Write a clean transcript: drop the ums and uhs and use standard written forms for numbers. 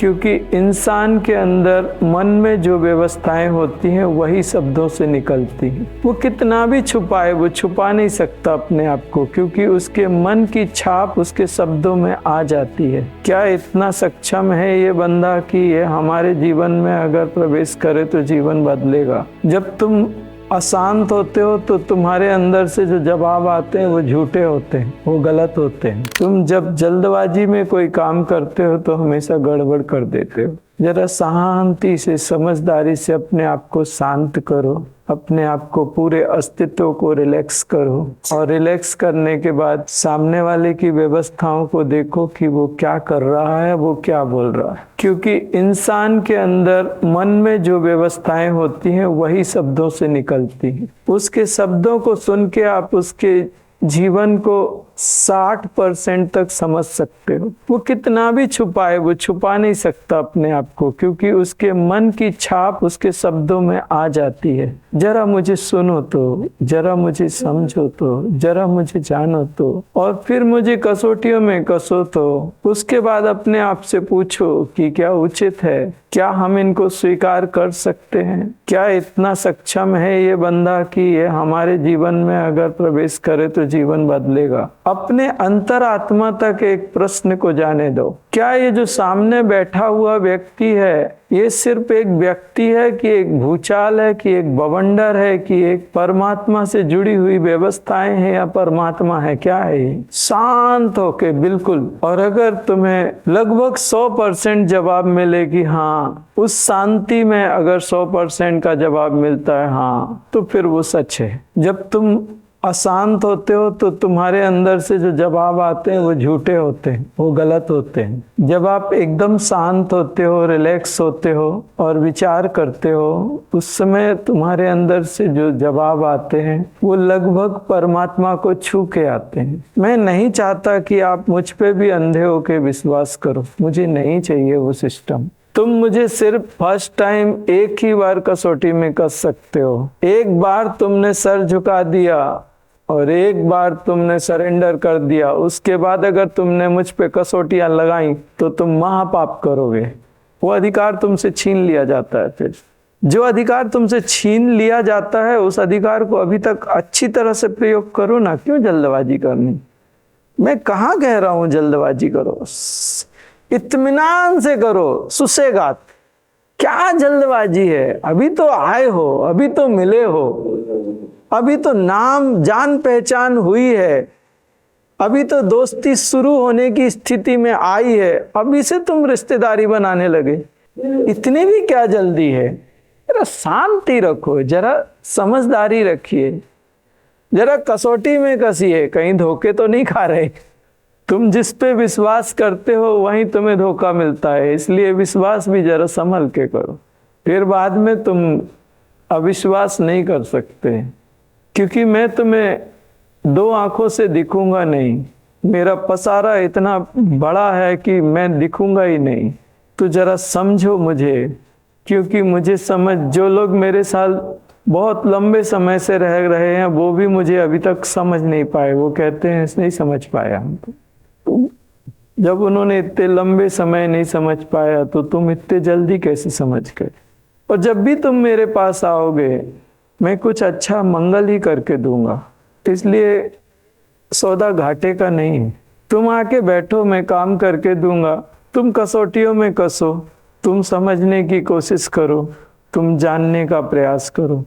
क्योंकि इंसान के अंदर मन में जो व्यवस्थाएं होती हैं वही शब्दों से निकलती हैं। वो कितना भी छुपाए, वो छुपा नहीं सकता अपने आप को, क्योंकि उसके मन की छाप उसके शब्दों में आ जाती है। क्या इतना सक्षम है ये बंदा कि ये हमारे जीवन में अगर प्रवेश करे तो जीवन बदलेगा। जब तुम अशांत होते हो तो तुम्हारे अंदर से जो जवाब आते हैं वो झूठे होते हैं, वो गलत होते हैं। तुम जब जल्दबाजी में कोई काम करते हो तो हमेशा गड़बड़ कर देते हो। जरा शांति से, समझदारी से अपने आप को शांत करो, अपने आप को, पूरे अस्तित्व को रिलैक्स करो, और रिलैक्स करने के बाद सामने वाले की व्यवस्थाओं को देखो कि वो क्या कर रहा है, वो क्या बोल रहा है। क्योंकि इंसान के अंदर मन में जो व्यवस्थाएं होती हैं वही शब्दों से निकलती हैं। उसके शब्दों को सुन के आप उसके जीवन को 60% तक समझ सकते हो। वो कितना भी छुपाए, वो छुपा नहीं सकता अपने आप को, क्योंकि उसके मन की छाप उसके शब्दों में आ जाती है। जरा मुझे सुनो तो, जरा मुझे समझो तो, जरा मुझे जानो तो, और फिर मुझे कसौटियों में कसो तो। उसके बाद अपने आप से पूछो कि क्या उचित है, क्या हम इनको स्वीकार कर सकते हैं, क्या इतना सक्षम है ये बंदा कि ये हमारे जीवन में अगर प्रवेश करे तो जीवन बदलेगा। अपने अंतरात्मा तक एक प्रश्न को जाने दो, क्या ये जो सामने बैठा हुआ व्यक्ति है ये सिर्फ एक व्यक्ति है कि एक भूचाल है, कि एक बवंडर है, कि एक परमात्मा से जुड़ी हुई व्यवस्थाएं हैं, या परमात्मा है, क्या है ये? शांत होके बिल्कुल। और अगर तुम्हें लगभग 100% जवाब मिले कि हाँ, उस शांति में अगर 100% का जवाब मिलता है हाँ, तो फिर वो सच है। जब तुम अशांत होते हो तो तुम्हारे अंदर से जो जवाब आते हैं वो झूठे होते हैं, वो गलत होते हैं। जब आप एकदम शांत होते हो, रिलैक्स होते हो और विचार करते हो, उस समय तुम्हारे अंदर से जो जवाब आते हैं वो लगभग परमात्मा को छू के आते हैं। मैं नहीं चाहता कि आप मुझ पे भी अंधे होके विश्वास करो, मुझे नहीं चाहिए वो सिस्टम। तुम मुझे सिर्फ फर्स्ट टाइम एक ही बार कसौटी में कस सकते हो। एक बार तुमने सर झुका दिया और एक बार तुमने सरेंडर कर दिया, उसके बाद अगर तुमने मुझ पे कसौटियां लगाई तो तुम महापाप करोगे। वो अधिकार तुमसे छीन लिया जाता है। फिर जो अधिकार तुमसे छीन लिया जाता है उस अधिकार को अभी तक अच्छी तरह से प्रयोग करो ना, क्यों जल्दबाजी करनी। मैं कहाँ कह रहा हूं जल्दबाजी करो, इत्मीनान से करो, सुसेगात। क्या जल्दबाजी है, अभी तो आए हो, अभी तो मिले हो, अभी तो नाम जान पहचान हुई है, अभी तो दोस्ती शुरू होने की स्थिति में आई है, अभी से तुम रिश्तेदारी बनाने लगे। इतनी भी क्या जल्दी है। जरा शांति रखो, जरा समझदारी रखिए, जरा कसौटी में कसिए, कहीं धोखे तो नहीं खा रहे। तुम जिस पे विश्वास करते हो वहीं तुम्हें धोखा मिलता है, इसलिए विश्वास भी जरा संभल के करो, फिर बाद में तुम अविश्वास नहीं कर सकते। क्योंकि मैं तुम्हें 2 आंखों से दिखूंगा नहीं, मेरा पसारा इतना बड़ा है कि मैं दिखूंगा ही नहीं। तो जरा समझो मुझे, क्योंकि मुझे समझ, जो लोग मेरे साथ बहुत लंबे समय से रह रहे हैं वो भी मुझे अभी तक समझ नहीं पाए। वो कहते हैं नहीं समझ पाया हम तो। जब उन्होंने इतने लंबे समय नहीं समझ पाया तो तुम इतने जल्दी कैसे समझ गए। और जब भी तुम मेरे पास आओगे मैं कुछ अच्छा मंगल ही करके दूंगा, इसलिए सौदा घाटे का नहीं है। तुम आके बैठो, मैं काम करके दूंगा। तुम कसौटियों में कसो, तुम समझने की कोशिश करो, तुम जानने का प्रयास करो।